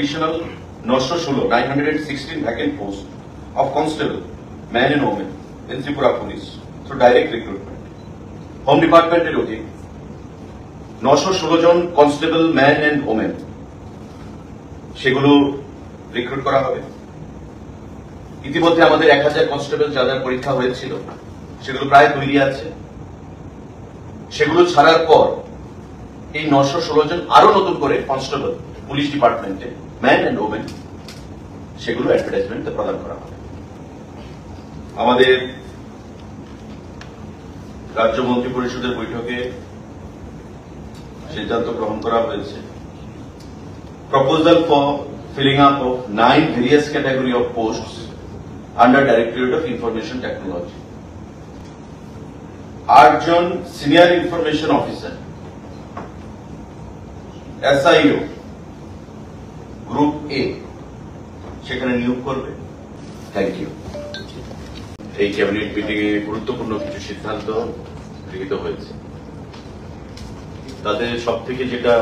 additional 916 vacant posts of constable, men and women in Tripura Police through direct recruitment. Home Department এর অধীন 916 জন constable man and women সেগুলো recruit করা হবে। ইতিমধ্যে আমাদের 1000 কনস্টেবল যাদের পরীক্ষা হয়েছিল সেগুলো প্রায় তৈরি আছে। সেগুলো ছাড়ার পর এই 916 জন আরো নতুন করে কনস্টেবল পুলিশ ডিপার্টমেন্টে ম্যান এন্ড ওমেন সেগুলো অ্যাডভার্টাইজমেন্টে প্রদান করা হবে। আমাদের রাজ্য মন্ত্রী পরিষদের বৈঠকে সিদ্ধান্ত গ্রহণ করা হয়েছে proposal for filling up of 9 various category of posts under Directorate of Information Technology. 8 জন senior information officer SIO group A সেখানে নিয়োগ করবে। Thank you. এই ক্যাবিনেট মিটিং এ গুরুত্বপূর্ণ কিছু সিদ্ধান্ত গৃহীত হয়েছে। তাদের সব থেকে যেটা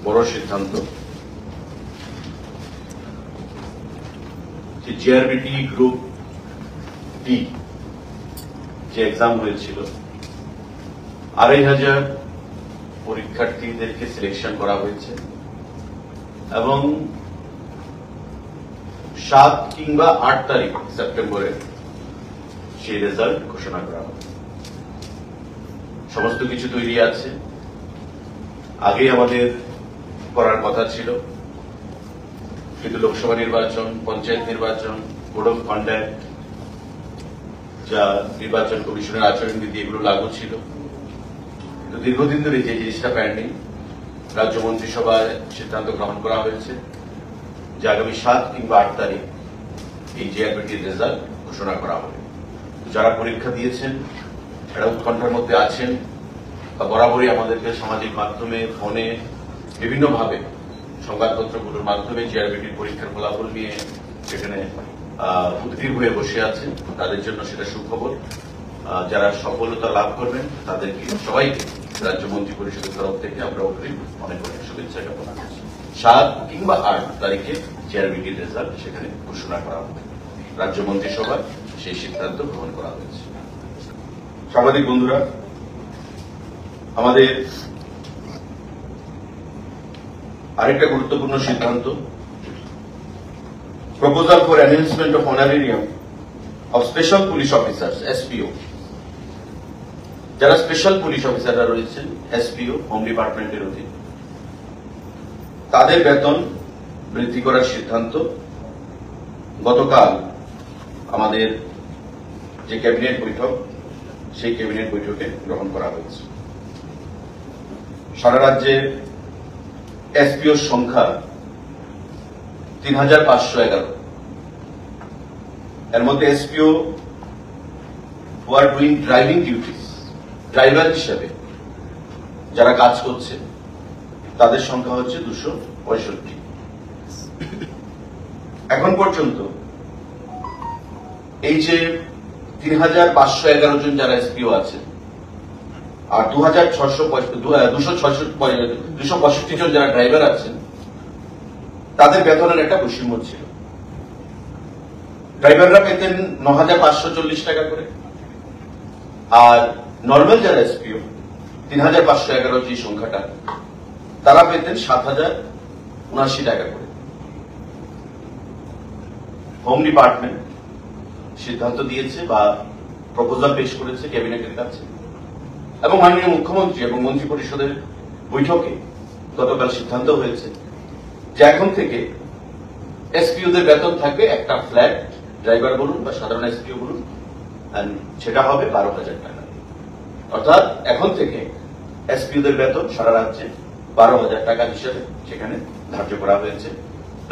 বড় সিদ্ধান্ত যে জিআরবিটি গ্রুপ ডি যে এক্সাম হয়েছিল 2500 পরীক্ষার্থীদেরকে সিলেকশন করা হয়েছে এবং 7 কিংবা 8 তারিখ সেপ্টেম্বরে সেই রেজাল্ট ঘোষণা করা হবে। সমস্ত কিছু তৈরি আছে। আগে আমাদের করার কথা ছিল, কিন্তু লোকসভা নির্বাচন, পঞ্চায়েত নির্বাচন, কোড অফ কন্ডাক্ট, যা নির্বাচন কমিশনের আচরণবিধি এগুলো লাগু ছিল। কিন্তু দীর্ঘদিন ধরে যে জিনিসটা পেন্ডিং, রাজ্য মন্ত্রিসভায় সিদ্ধান্ত গ্রহণ করা হয়েছে যে আগামী 7 কিংবা 8 তারিখ এই জিআরবিটির রেজাল্ট ঘোষণা করা হবে। যারা পরীক্ষা দিয়েছেন এরা উৎকণ্ঠার মধ্যে আছেন বা বরাবরই আমাদেরকে সামাজিক মাধ্যমে, ফোনে, বিভিন্নভাবে সংবাদপত্রগুলোর মাধ্যমে জিআরবিটির পরীক্ষার ফলাফল নিয়ে সেখানে উদ্গ্রীব হয়ে বসে আছেন। তাদের জন্য সেটা সুখবর। যারা সফলতা লাভ করবেন তাদেরকে সবাইকে রাজ্য মন্ত্রী পরিষদের তরফ থেকে আমরা অগ্রিম অনেক অনেক শুভেচ্ছা জ্ঞাপন করছি। 7 কিংবা 8 তারিখে জিআরবিটির রেজাল্ট সেখানে ঘোষণা করা হবে। রাজ্য মন্ত্রিসভায় সেই সিদ্ধান্ত গ্রহণ করা হয়েছে। সাংবাদিক বন্ধুরা, আমাদের আরেকটা গুরুত্বপূর্ণ সিদ্ধান্ত proposal for enhancement of honorarium of special police officers SPO। যারা স্পেশাল পুলিশ অফিসাররা রয়েছেন SPO হোম ডিপার্টমেন্টের অধীন, তাদের বেতন বৃদ্ধি করার সিদ্ধান্ত গতকাল আমাদের যে ক্যাবিনেট বৈঠক সেই ক্যাবিনেট বৈঠকে গ্রহণ করা হয়েছে। সারা রাজ্যে SPOর সংখ্যা 3511। এর মধ্যে SPO who are doing driving duties, driver হিসেবে যারা কাজ করছে তাদের সংখ্যা হচ্ছে 265। এখন পর্যন্ত এই যে 3511 জন যারা SPO আছে আর 265 জন যারা ড্রাইভার আছেন তাদের বেতনের একটা বৈষম্য ছিল। ড্রাইভাররা পেতেন 9540 টাকা করে, আর নর্মাল যারা SPO 3511 যে সংখ্যাটা তারা পেতেন 7079 টাকা করে। হোম ডিপার্টমেন্ট সিদ্ধান্ত দিয়েছে বা প্রপোজাল পেশ করেছে ক্যাবিনেটের কাছে এবং মাননীয় মুখ্যমন্ত্রী এবং মন্ত্রী পরিষদের বৈঠকে গতকাল সিদ্ধান্ত হয়েছে যে এখন থেকে SPOদের বেতন থাকবে একটা ফ্ল্যাট, ড্রাইভার বলুন বা সাধারণ SPO বলুন, সেটা হবে 12,000 টাকা। অর্থাৎ এখন থেকে SPOদের বেতন সারা রাজ্যে 12,000 টাকা হিসেবে সেখানে ধার্য করা হয়েছে।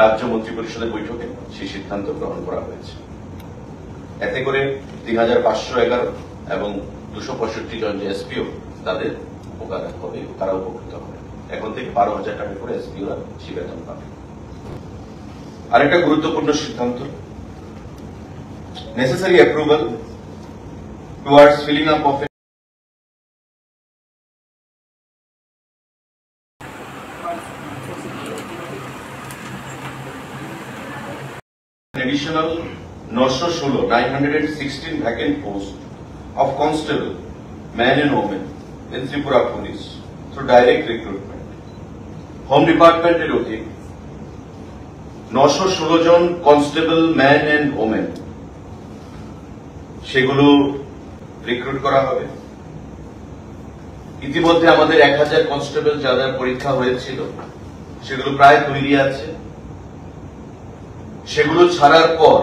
রাজ্য মন্ত্রী পরিষদের বৈঠকে সেই সিদ্ধান্ত গ্রহণ করা হয়েছে। এতে করে 3511 এবং 265 জন যে SPO তাদের উপকার হবে, তারা উপকৃত হবে। এখন থেকে 12,000 টাকা করে SPOরা সেই বেতন পাবে। আরেকটা গুরুত্বপূর্ণ সিদ্ধান্ত, necessary approval towards feeling up of additional 916 vacant posts of constable, men and women in Tripura Police through direct recruitment. Home Department এর অধীনে 916 জন কনস্টেবল, ম্যান এন্ড ওমেন সেগুলো রিক্রুট করা হবে। ইতিমধ্যে আমাদের 1000 কনস্টেবল যাদের পরীক্ষা হয়েছিল সেগুলো প্রায় তৈরি আছে। সেগুলো ছাড়ার পর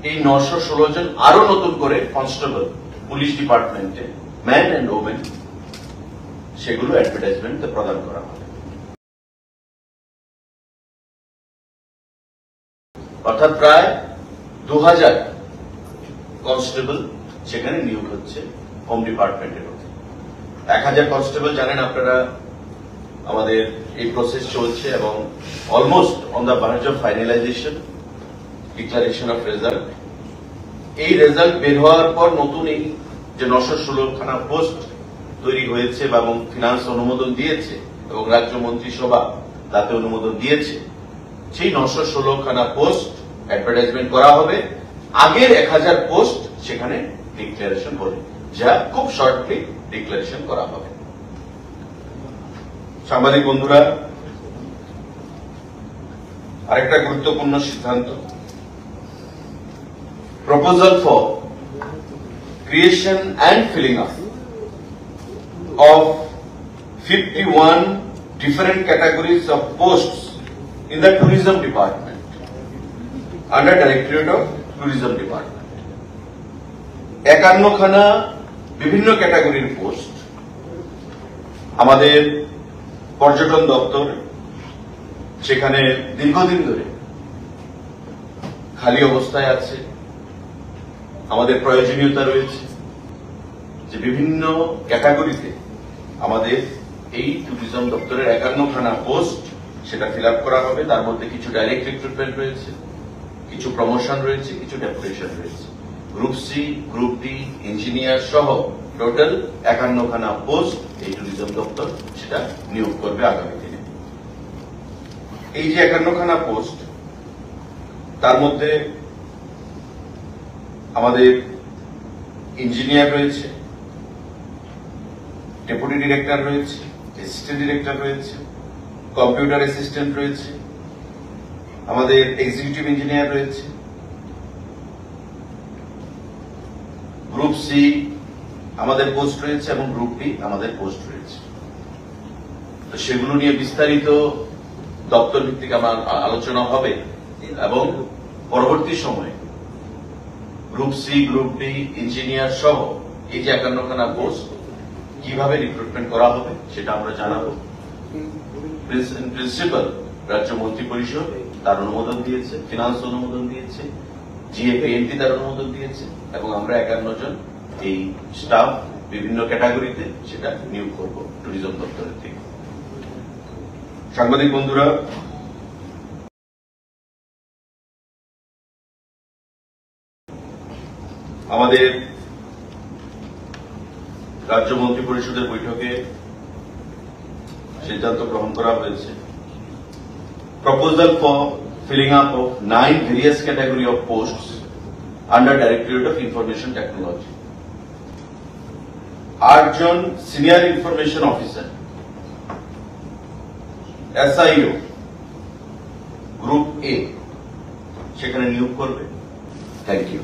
এই 916 জন আরো নতুন করে কনস্টেবল পুলিশ ডিপার্টমেন্টে, ম্যান এন্ড ওমেন সেগুলো অ্যাডভার্টাইজমেন্ট প্রদান করা হবে। অর্থাৎ প্রায় 2000 কনস্টেবল সেখানে নিয়োগ হচ্ছে হোম ডিপার্টমেন্টের মধ্যে। 1000 কনস্টেবল জানেন আপনারা, আমাদের এই প্রসেস চলছে এবং almost on the verge of finalisation, declaration of result. এই রেজাল্ট বের হওয়ার পর নতুন এই যে 916 খানা পোস্ট তৈরি হয়েছে এবং ফিনান্স অনুমোদন দিয়েছে এবং রাজ্য মন্ত্রিসভা তাতে অনুমোদন দিয়েছে, সেই 916 খানা পোস্ট অ্যাডভার্টাইজমেন্ট করা হবে। আগের 1000 পোস্ট সেখানে ডিক্লারেশন হবে, যা খুব শর্টলি ডিক্লারেশন করা হবে। সাংবাদিক বন্ধুরা, আরেকটা গুরুত্বপূর্ণ সিদ্ধান্ত, proposal for creation and filling up of 51 different categories of posts in the tourism department under Directorate of Tourism Department. 51 খানা বিভিন্ন ক্যাটাগরির পোস্ট আমাদের পর্যটন দপ্তর সেখানে দীর্ঘদিন ধরে খালি অবস্থায় আছে। আমাদের প্রয়োজনীয়তা রয়েছে যে বিভিন্ন ক্যাটাগরিতে আমাদের এই ট্যুরিজম দপ্তরের 51 খানা পোস্ট সেটা ফিল আপ করা হবে। তার মধ্যে কিছু ডাইরেক্ট রিক্রুটমেন্ট রয়েছে, কিছু প্রমোশন রয়েছে, কিছু ডেপুটেশন রয়েছে। Group C, group D, engineer সহ টোটাল 51 খানা পোস্ট এই ট্যুরিজম দপ্তর সেটা নিয়োগ করবে আগামী দিনে। এই যে 51 খানা পোস্ট, তার মধ্যে আমাদের ইঞ্জিনিয়ার রয়েছে, ডেপুটি ডিরেক্টর রয়েছে, অ্যাসিস্ট্যান্ট ডিরেক্টর রয়েছে, কম্পিউটার অ্যাসিস্ট্যান্ট রয়েছে, আমাদের এক্সিকিউটিভ ইঞ্জিনিয়ার রয়েছে। গ্রুপ সি আমাদের পোস্ট রয়েছে এবং গ্রুপ ডি আমাদের পোস্ট রয়েছে। তো সেগুলো নিয়ে বিস্তারিত দপ্তর ভিত্তিক আমার আলোচনা হবে এবং পরবর্তী সময়ে group C, group D, engineer সহ এই যে 51 খানা পোস্ট কিভাবে রিক্রুটমেন্ট করা হবে সেটা আমরা জানাবো। প্রিন্সিপাল রাজ্য মন্ত্রী পরিষদ তার অনুমোদন দিয়েছে, ফিনান্স অনুমোদন দিয়েছে, জিএপিএনটি তার অনুমোদন দিয়েছে এবং আমরা 51 জন এই স্টাফ বিভিন্ন ক্যাটাগরিতে সেটা নিয়োগ করব ট্যুরিজম দপ্তরের থেকে। সাংবাদিক বন্ধুরা, আমাদের রাজ্য মন্ত্রী পরিষদের বৈঠকে সিদ্ধান্ত গ্রহণ করা হয়েছে proposal for filling up of 9 various category of posts under directorate of information technology. 8 জন senior information officer, SIO group A সেখানে নিয়োগ করবে। Thank you.